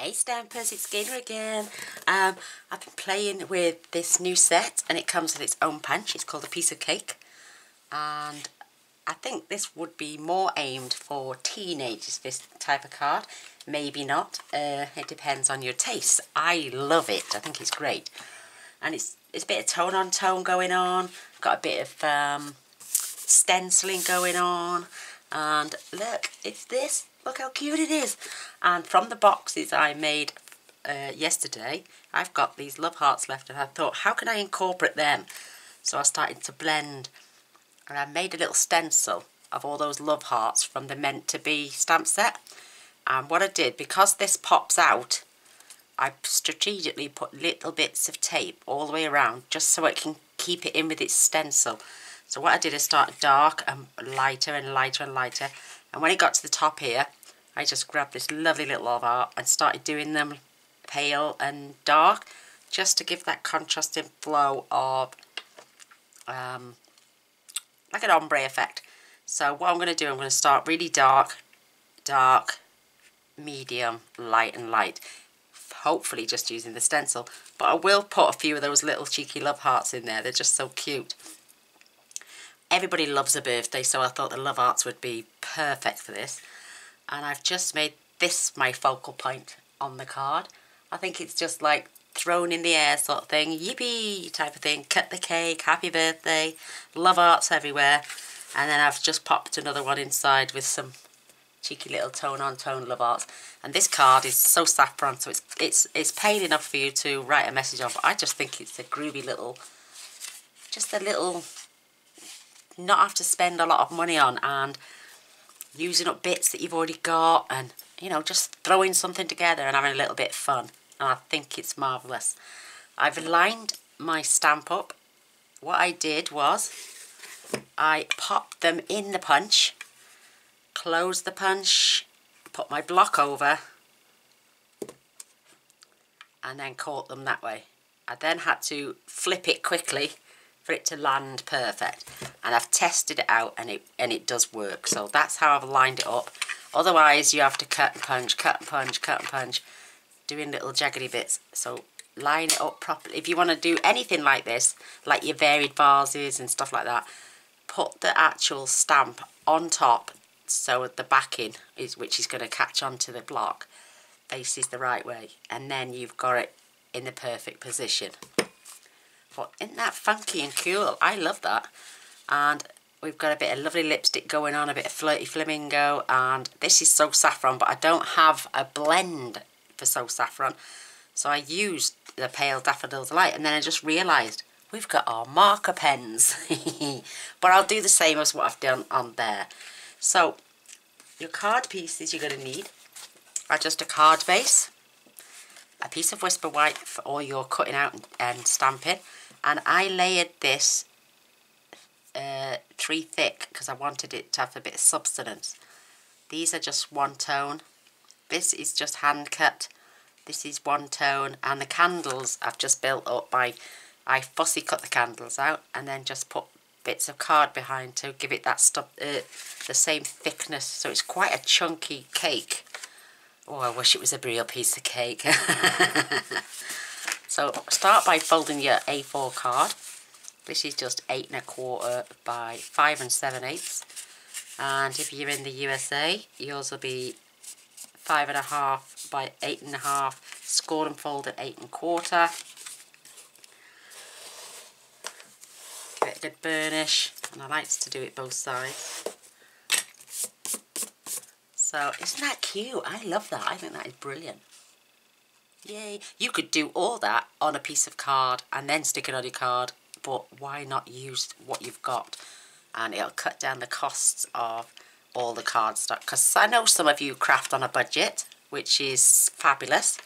Hey Stampers, it's Gaynor again. I've been playing with this new set and it comes with its own punch. It's called a piece of cake, and I think this would be more aimed for teenagers, this type of card. Maybe not, it depends on your taste. I love it, I think it's great. And it's a bit of tone on tone going on, got a bit of stenciling going on, and look, it's this. Look how cute it is. And from the boxes I made yesterday, I've got these love hearts left, and I thought, how can I incorporate them? So I started to blend, and I made a little stencil of all those love hearts from the Meant to Be stamp set. And what I did, because this pops out, I strategically put little bits of tape all the way around just so it can keep it in with its stencil. So what I did is start dark and lighter and lighter and lighter. And when it got to the top here, I just grabbed this lovely little love heart and started doing them pale and dark, just to give that contrasting flow of like an ombre effect. So what I'm going to do, I'm going to start really dark, dark, medium, light and light. Hopefully just using the stencil. But I will put a few of those little cheeky love hearts in there. They're just so cute. Everybody loves a birthday, so I thought the love hearts would be perfect for this. And I've just made this my focal point on the card. I think it's just like thrown in the air sort of thing, yippee type of thing, cut the cake, happy birthday, love hearts everywhere. And then I've just popped another one inside with some cheeky little tone on tone love hearts. And this card is so saffron, so it's pale enough for you to write a message on, but I just think it's a groovy little, just a little, not have to spend a lot of money on, and using up bits that you've already got, and you know, just throwing something together and having a little bit of fun. And I think it's marvellous. I've lined my stamp up. What I did was I popped them in the punch, closed the punch, put my block over, and then caught them that way. I then had to flip it quickly for it to land perfect, and I've tested it out, and it does work. So that's how I've lined it up. Otherwise you have to cut and punch, cut and punch, cut and punch, doing little jaggedy bits. So line it up properly. If you want to do anything like this, like your varied vases and stuff like that, put the actual stamp on top so the backing is, which is going to catch onto the block, faces the right way, and then you've got it in the perfect position. But isn't that funky and cool? I love that. And we've got a bit of lovely lipstick going on, a bit of flirty flamingo, and this is So Saffron, but I don't have a blend for So Saffron, so I used the Pale Daffodils Light, and then I just realised we've got our marker pens. But I'll do the same as what I've done on there. So your card pieces you're going to need are just a card base, a piece of Whisper White for all your cutting out and stamping, and I layered this 3 thick because I wanted it to have a bit of substance. These are just one tone. This is just hand cut. This is one tone, and the candles I've just built up by, I fussy cut the candles out and then just put bits of card behind to give it that stuff, the same thickness. So it's quite a chunky cake. Oh, I wish it was a real piece of cake. So start by folding your A4 card. This is just 8 1/4 by 5 7/8. And if you're in the USA, yours will be 5 1/2 by 8 1/2, scored and folded 8 1/4. Give it a good burnish, and I like to do it both sides. So isn't that cute? I love that. I think that is brilliant. Yay. You could do all that on a piece of card and then stick it on your card, but why not use what you've got? And it'll cut down the costs of all the card stock, because I know some of you craft on a budget, which is fabulous,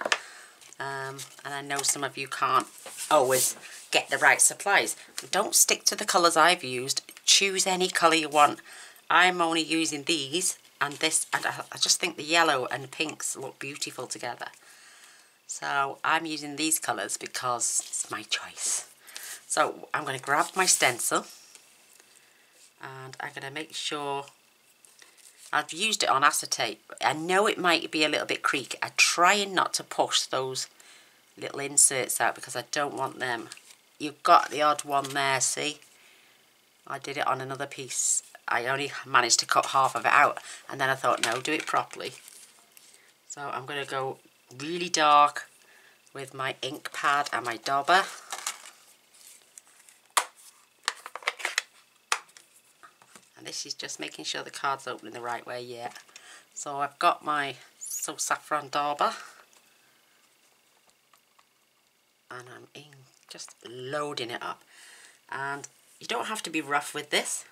and I know some of you can't always get the right supplies. Don't stick to the colours I've used. Choose any colour you want. I'm only using these and this, and I just think the yellow and the pinks look beautiful together. So I'm using these colours because it's my choice. So I'm going to grab my stencil, and I'm going to make sure I've used it on acetate. I know it might be a little bit creaky. I'm trying not to push those little inserts out because I don't want them. You've got the odd one there, see? I did it on another piece. I only managed to cut half of it out, and then I thought, no, do it properly. So I'm going to go really dark with my ink pad and my dauber. And this is just making sure the card's opening the right way, yeah. So I've got my So Saffron dauber. And I'm just loading it up. And you don't have to be rough with this.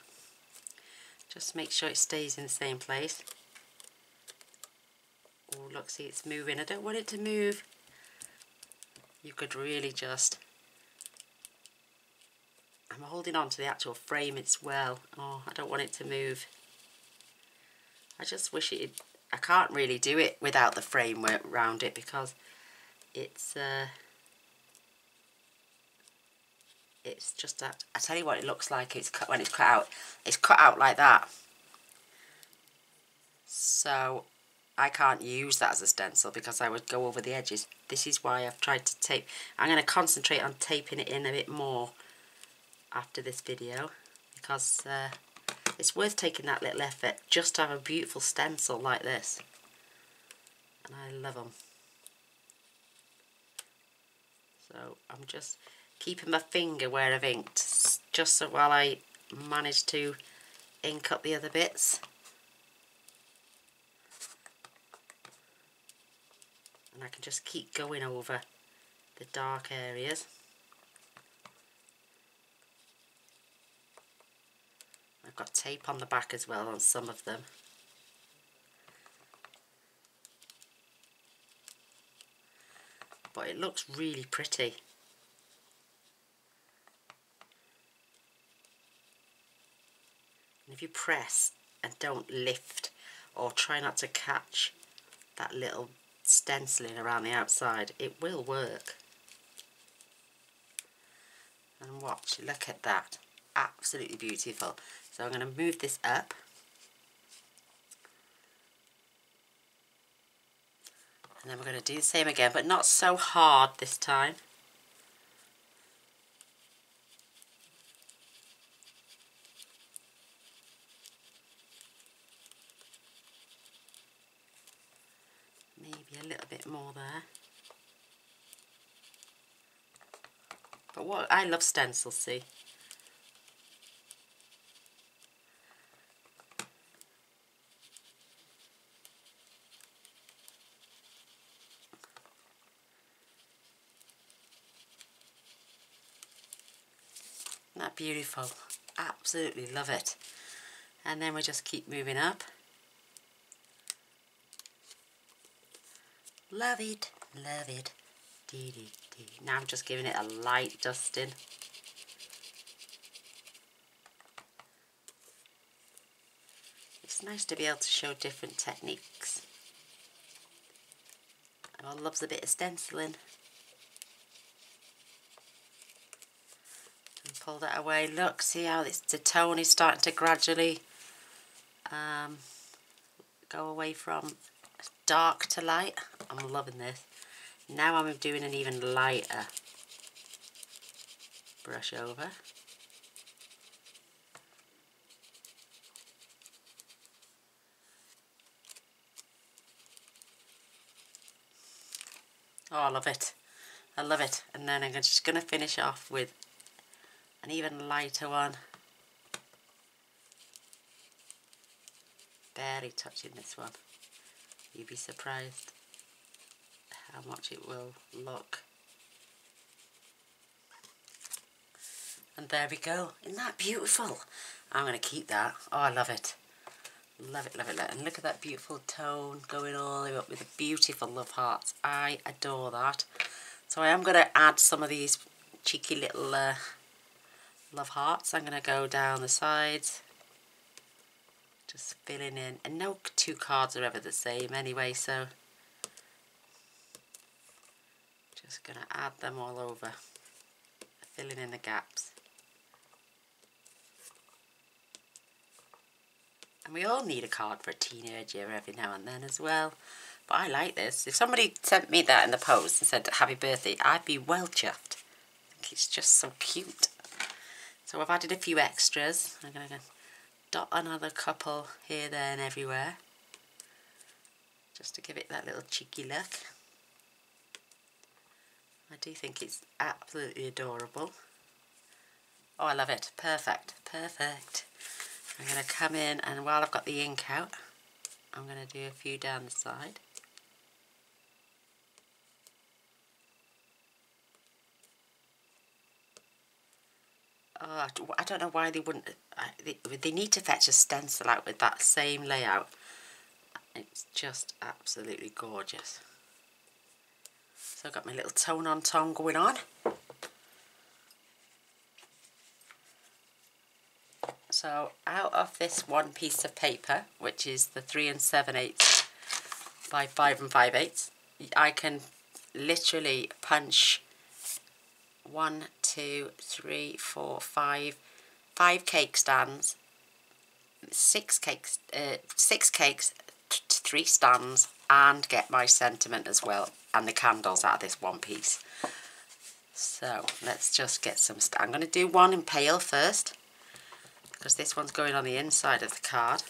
Just make sure it stays in the same place. Oh, look, see, it's moving. I don't want it to move. You could really just... I'm holding on to the actual frame as well. Oh, I don't want it to move. I just wish it... I can't really do it without the framework around it because it's just that. I tell you what it looks like it's cut when it's cut out. It's cut out like that. So I can't use that as a stencil because I would go over the edges. This is why I've tried to tape. I'm going to concentrate on taping it in a bit more after this video because it's worth taking that little effort just to have a beautiful stencil like this. And I love them. So I'm just keeping my finger where I've inked just so while I manage to ink up the other bits. And I can just keep going over the dark areas. I've got tape on the back as well on some of them. But it looks really pretty. And if you press and don't lift or try not to catch that little stenciling around the outside, it will work. And watch, look at that. Absolutely beautiful. So I'm going to move this up. And then we're going to do the same again, but not so hard this time. Maybe a little bit more there. But what I love stencils, see. Isn't that beautiful? Absolutely love it. And then we just keep moving up. Love it, love it. Dee, dee, dee. Now I'm just giving it a light dusting. It's nice to be able to show different techniques. Everyone loves a bit of stenciling. And pull that away. Look, see how the tone is starting to gradually go away from dark to light. I'm loving this. Now I'm doing an even lighter brush over. Oh, I love it. I love it. And then I'm just going to finish off with an even lighter one. Barely touching this one. You'd be surprised how much it will look. And there we go. Isn't that beautiful? I'm going to keep that. Oh, I love it. Love it, love it, love it. And look at that beautiful tone going all the way up with the beautiful love hearts. I adore that. So I am going to add some of these cheeky little love hearts. I'm going to go down the sides. Just filling in. And no two cards are ever the same anyway, so just going to add them all over. Filling in the gaps. And we all need a card for a teenager every now and then as well. But I like this. If somebody sent me that in the post and said happy birthday, I'd be well chuffed. I think it's just so cute. So I've added a few extras. I'm going to dot another couple here, there and everywhere. Just to give it that little cheeky look. I do think it's absolutely adorable. Oh, I love it. Perfect. Perfect. I'm going to come in, and while I've got the ink out, I'm going to do a few down the side. Oh, I don't know why they wouldn't. They need to fetch a stencil out with that same layout. It's just absolutely gorgeous. So I've got my little tone on tone going on. So out of this one piece of paper, which is the 3 7/8 by 5 5/8, I can literally punch 1, 2, 3, 4, 5 cake stands, 6 cakes, 3 stands, and get my sentiment as well, and the candles out of this one piece. So let's just get some. I'm going to do one in pale first, because this one's going on the inside of the card.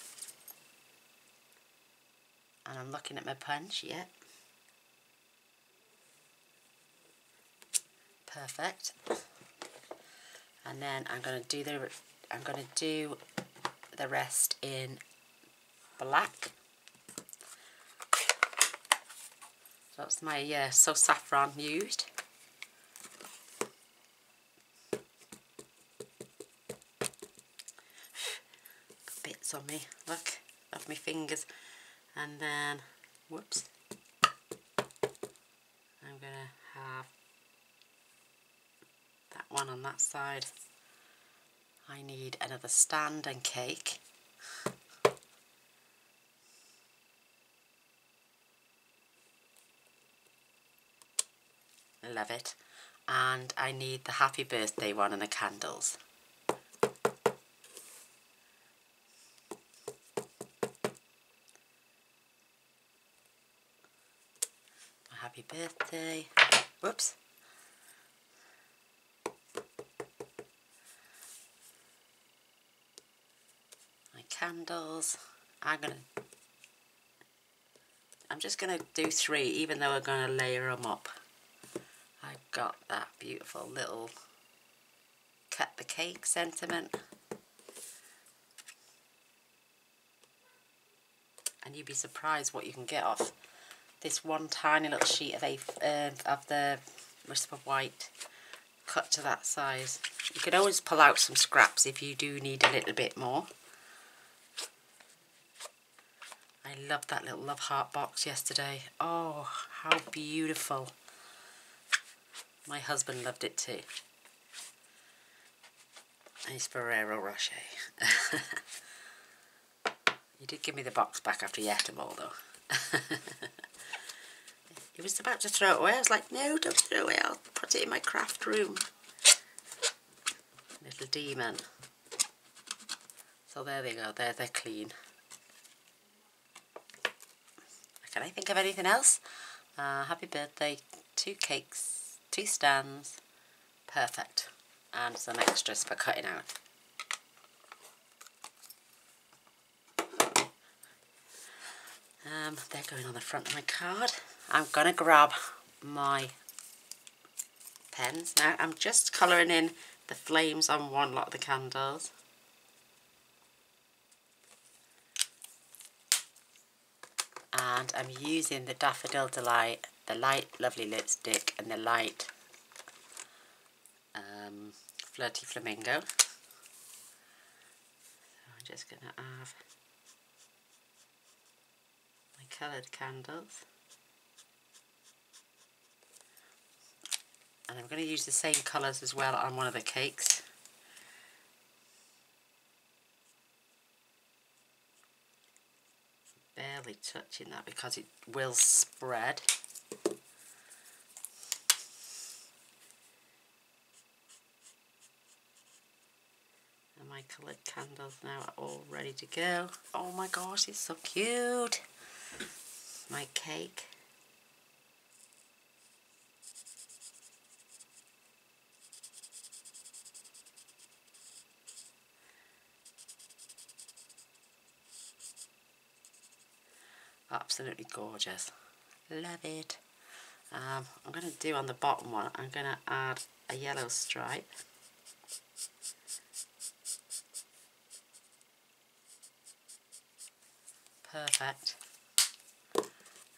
And I'm looking at my punch. Yep. Perfect. And then I'm going to do the rest in black. So that's my So Saffron used. Bits on me, look, of my fingers. And then, whoops, I'm going to have that one on that side. I need another stand and cake. Love it. And I need the happy birthday one and the candles. Happy birthday. Whoops. My candles. I'm just gonna do 3, even though we're gonna layer them up. I've got that beautiful little cut the cake sentiment. And you'd be surprised what you can get off this one tiny little sheet of the wisp of white cut to that size. You could always pull out some scraps if you do need a little bit more. I loved that little love heart box yesterday. Oh, how beautiful. My husband loved it too. And it's Ferrero Rocher. He did give me the box back after he ate them all though. He was about to throw it away. I was like, no, don't throw it away. I'll put it in my craft room. Little demon. So there they go. They're clean. Can I think of anything else? Happy birthday. 2 cakes. 2 stands. Perfect. And some extras for cutting out. They're going on the front of my card. I'm going to grab my pens. Now I'm just colouring in the flames on one lot of the candles. And I'm using the Daffodil Delight, the light Lovely Lipstick and the light Flirty Flamingo. So I'm just going to have my coloured candles. And I'm going to use the same colours as well on one of the cakes. Barely touching that because it will spread. And my coloured candles now are all ready to go. Oh my gosh, it's so cute. My cake. Absolutely gorgeous. Love it. I'm going to do on the bottom one, I'm going to add a yellow stripe. Perfect.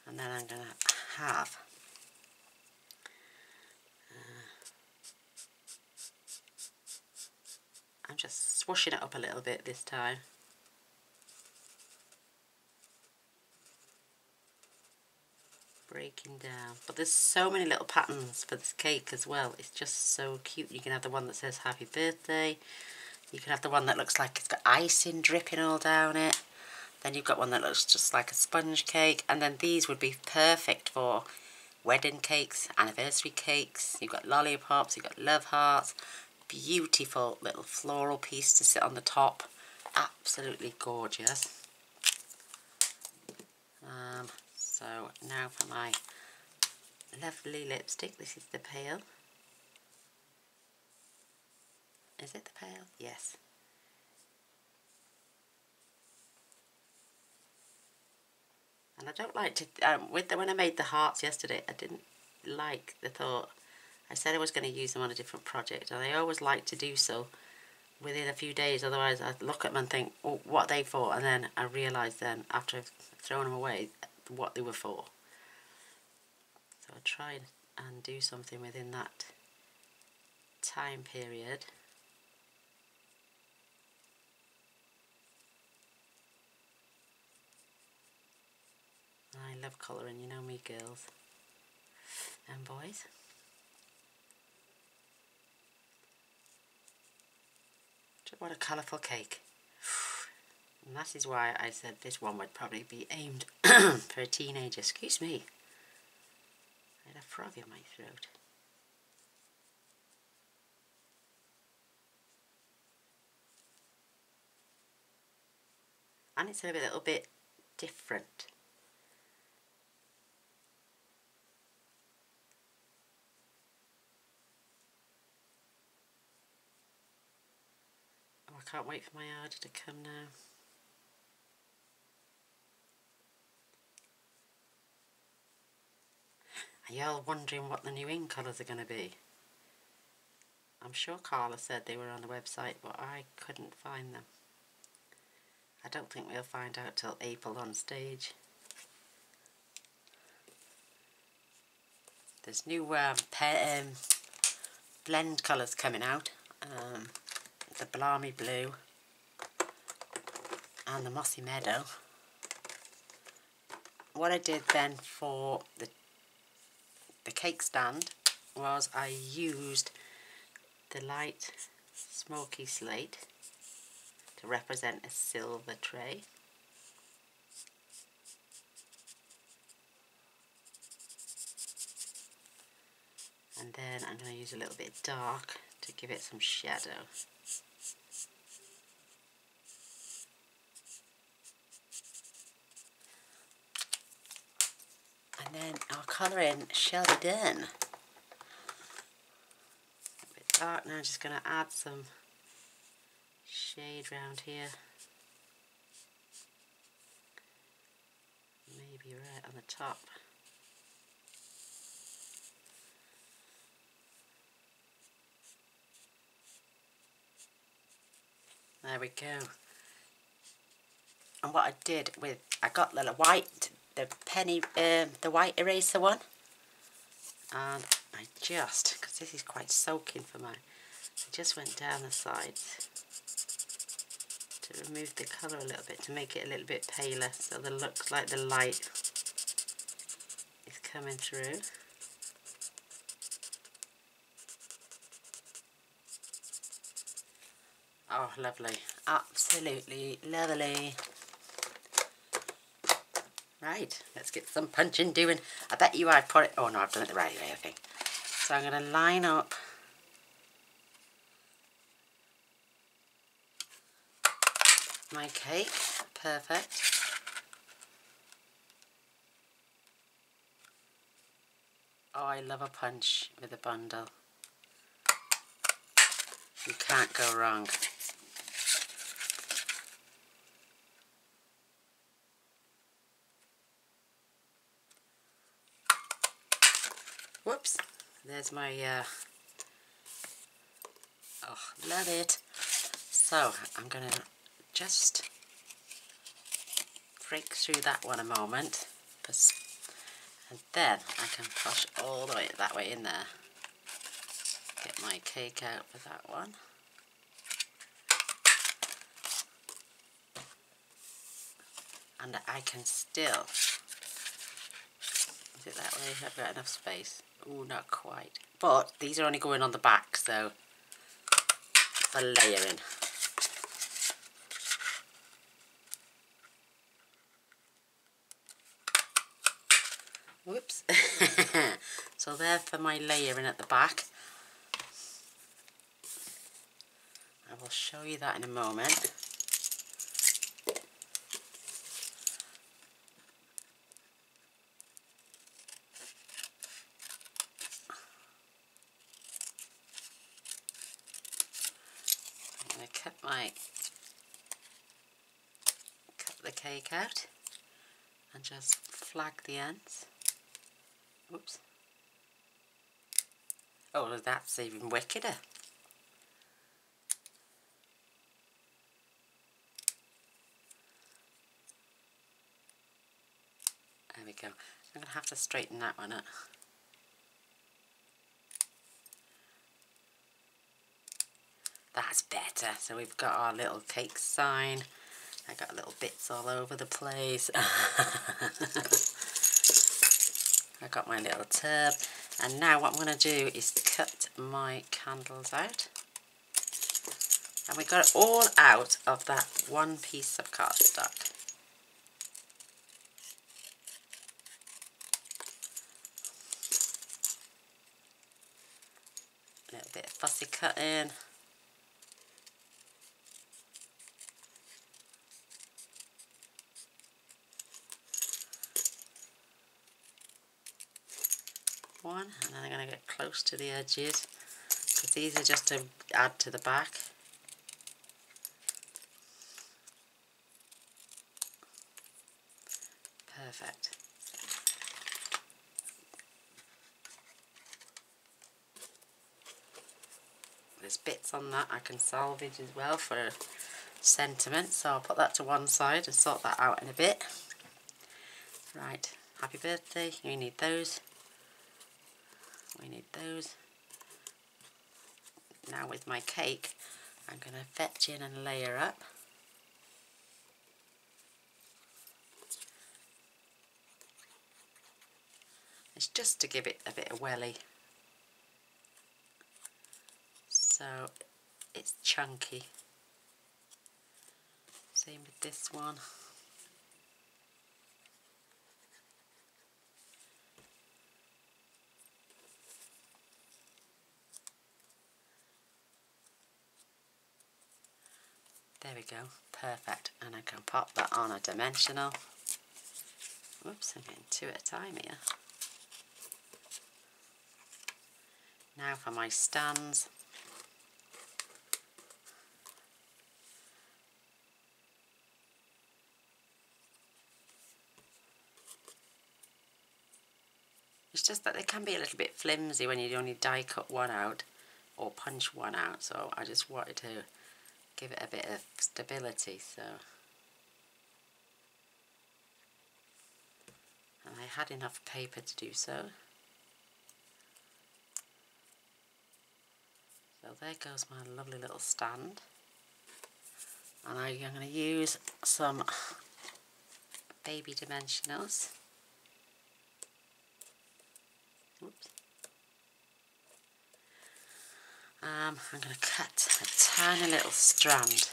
And then I'm going to have I'm just swooshing it up a little bit this time. Breaking down. But there's so many little patterns for this cake as well. It's just so cute. You can have the one that says happy birthday. You can have the one that looks like it's got icing dripping all down it. Then you've got one that looks just like a sponge cake. And then these would be perfect for wedding cakes, anniversary cakes. You've got lollipops, you've got love hearts. Beautiful little floral piece to sit on the top. Absolutely gorgeous. So now for my lovely lipstick. This is the pale. Is it the pale? Yes. And I don't like to, when I made the hearts yesterday, I didn't like the thought. I said I was going to use them on a different project, and I always like to do so within a few days, otherwise I'd look at them and think, oh, what are they for? And then I realised then, after I've thrown them away, what they were for. So I try and do something within that time period. I love colouring, you know me girls and boys. What a colourful cake. And that is why I said this one would probably be aimed for a teenager. Excuse me. I had a frog in my throat. And it's a little bit different. Oh, I can't wait for my order to come now. Are you all wondering what the new ink colours are going to be? I'm sure Carla said they were on the website, but I couldn't find them. I don't think we'll find out till April on stage. There's new blend colours coming out. The Balmy Blue and the Mossy Meadow. What I did then for the cake stand was I used the light smoky slate to represent a silver tray. And then I'm going to use a little bit dark to give it some shadow. And then our colouring shall be done. A bit dark now, I'm just going to add some shade round here. Maybe right on the top. There we go. And what I did with, I got the white, the penny, the white eraser one, and I just, because this is quite soaking for mine, I just went down the sides to remove the colour a little bit, to make it a little bit paler, so that it looks like the light is coming through. Oh, lovely. Absolutely lovely. Right, let's get some punching doing. I bet you I've put it... Oh, no, I've done it the right way, I think. So I'm going to line up my cake. Perfect. Oh, I love a punch with a bundle. You can't go wrong. Whoops, there's my, oh, love it. So, I'm going to just break through that one a moment. And then I can push all the way that way in there. Get my cake out with that one. And I can still, is it that way? I've got enough space. Oh, not quite. But these are only going on the back, so for layering. Whoops. So there for my layering at the back. I will show you that in a moment. I'm going to cut the cake out and just flag the ends. Oops. Oh, that's even wickeder. There we go. I'm going to have to straighten that one up. That's better. So we've got our little cake sign. I got little bits all over the place. I got my little tub. And now what I'm going to do is cut my candles out. And we got it all out of that one piece of cardstock. A little bit of fussy cutting. One, and then I'm going to get close to the edges because these are just to add to the back. Perfect. There's bits on that I can salvage as well for sentiment, so I'll put that to one side and sort that out in a bit. Right, happy birthday, you need those. We need those. Now with my cake, I'm going to fetch in and layer up. It's just to give it a bit of welly. So it's chunky. Same with this one. There we go, perfect. And I can pop that on a dimensional. Whoops, I'm getting two at a time here. Now for my stands. It's just that they can be a little bit flimsy when you only die cut one out or punch one out, so I just wanted to give it a bit of stability. So, and I had enough paper to do so. So there goes my lovely little stand, and I'm going to use some baby dimensionals. Oops. I'm going to cut a tiny little strand.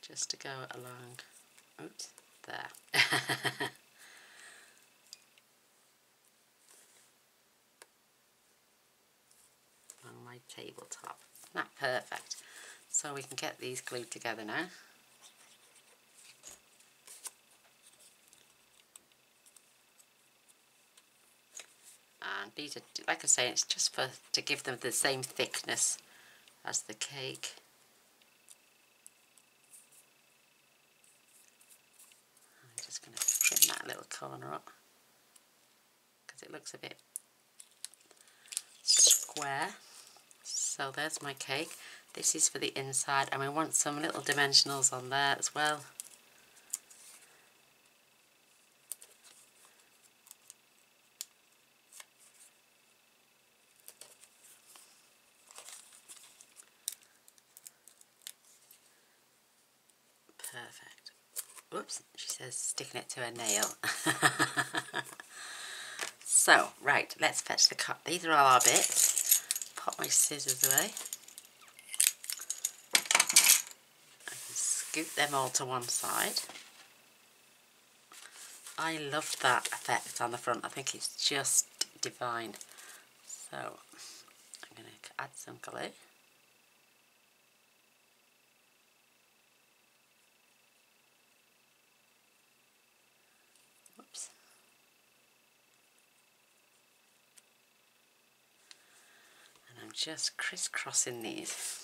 Just to go along. Oops, there. tabletop. Isn't that perfect? So we can get these glued together now. And these are, like I say, it's just to give them the same thickness as the cake. I'm just going to trim that little corner up because it looks a bit square. So there's my cake. This is for the inside, and we want some little dimensionals on there as well. Perfect. Whoops, she says sticking it to a nail. So, right, let's fetch the cut. These are all our bits. Pop my scissors away. I can scoot them all to one side. I love that effect on the front. I think it's just divine. So, I'm going to add some glue. Whoops. And I'm just crisscrossing these.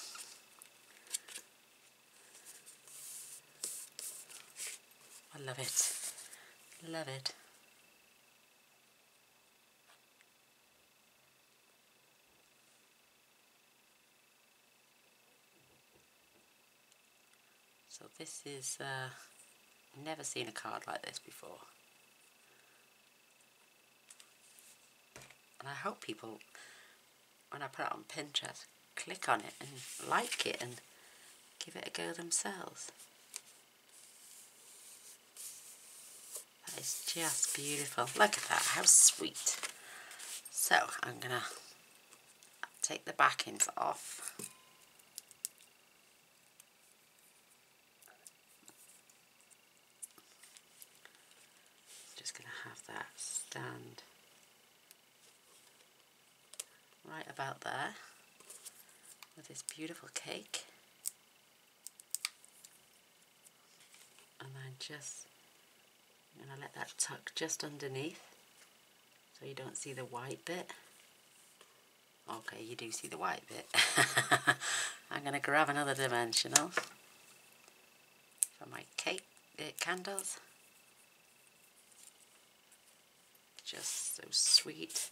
I love it. Love it. So this is, never seen a card like this before. And I hope people, when I put it on Pinterest, click on it and like it and give it a go themselves. That is just beautiful. Look at that, how sweet. So I'm going to take the backings off. Just going to have that stand right about there with this beautiful cake. And then just, I'm going to let that tuck just underneath so you don't see the white bit. Okay, you do see the white bit. I'm going to grab another dimensional for my cake candles. Just so sweet.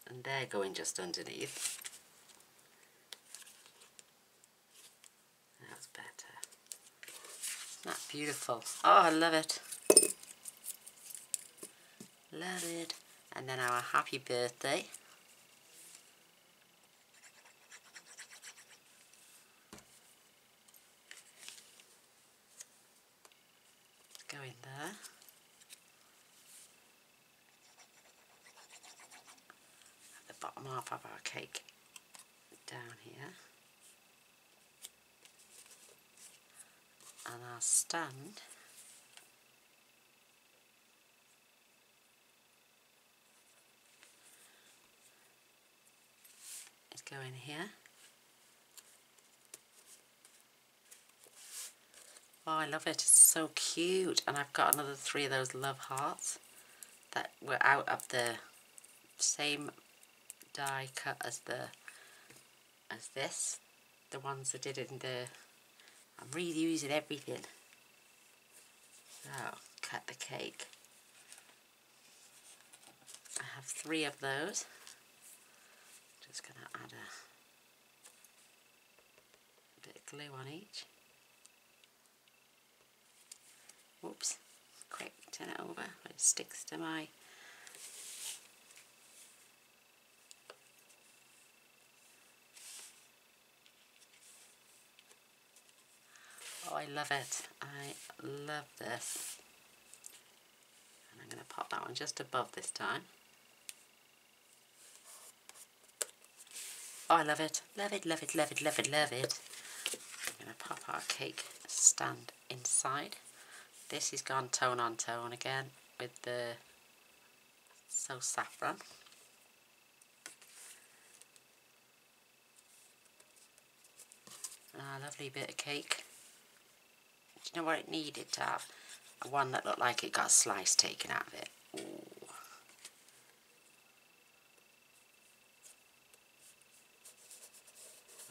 And they're going just underneath. That's better. Isn't that beautiful? Oh, I love it. Love it. And then our happy birthday. Go in there. At the bottom half of our cake down here. And our stand is going here. Oh, I love it. It's so cute. And I've got another 3 of those love hearts that were out of the same die cut as this. The ones I did in the... I'm reusing everything. So, cut the cake. I have 3 of those. Just going to add a bit of glue on each. Whoops, quick, turn it over, it sticks to my... Oh, I love it. I love this. And I'm going to pop that one just above this time. Oh, I love it. Love it, love it, love it, love it, love it. I'm going to pop our cake stand inside. This is gone tone on tone again with the So Saffron. a lovely bit of cake. Do you know what it needed to have? One that looked like it got a slice taken out of it. Ooh.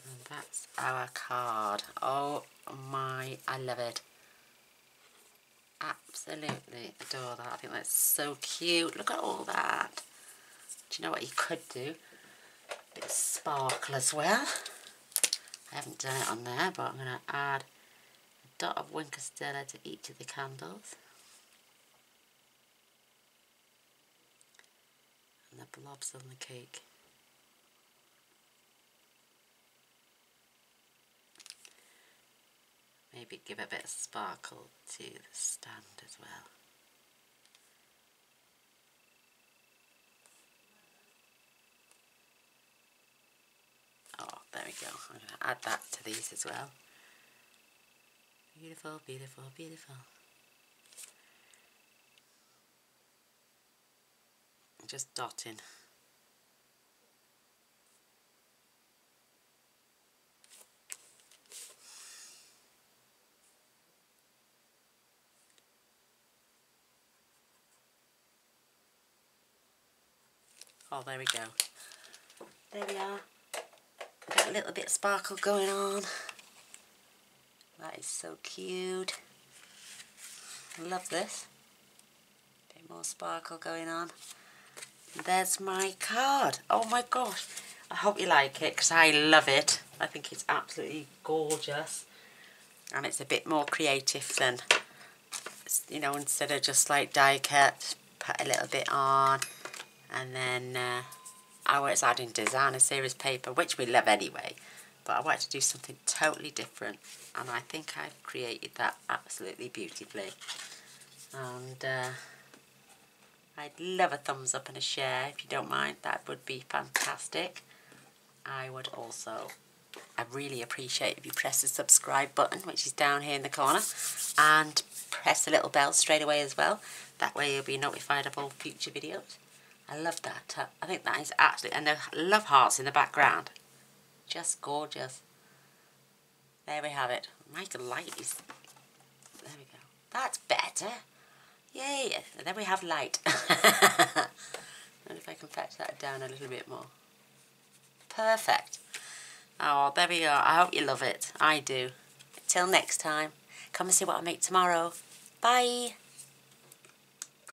And that's our card. Oh my, I love it. Absolutely adore that. I think that's so cute. Look at all that. Do you know what you could do? A bit of sparkle as well. I haven't done it on there, but I'm going to add a dot of Winker Stella to each of the candles. And the blobs on the cake. Maybe give a bit of sparkle to the stand as well. Oh, there we go. I'm going to add that to these as well. Beautiful, beautiful, beautiful. Just dotting. Oh, there we go. There we are. Got a little bit of sparkle going on. That is so cute. I love this. Bit more sparkle going on. And there's my card. Oh my gosh. I hope you like it because I love it. I think it's absolutely gorgeous. And it's a bit more creative than, you know, instead of just like die cut, put a little bit on. And then I was adding designer series paper, which we love anyway. But I wanted to do something totally different. And I think I've created that absolutely beautifully. And I'd love a thumbs up and a share if you don't mind. That would be fantastic. I would also, I really appreciate if you press the subscribe button, which is down here in the corner. And press the little bell straight away as well. That way you'll be notified of all future videos. I love that. I think that is absolutely, and the love hearts in the background. Just gorgeous. There we have it. My light is, there we go. That's better. Yay. And then we have light. And if I can fetch that down a little bit more. Perfect. Oh, there we are. I hope you love it. I do. Till next time. Come and see what I make tomorrow. Bye.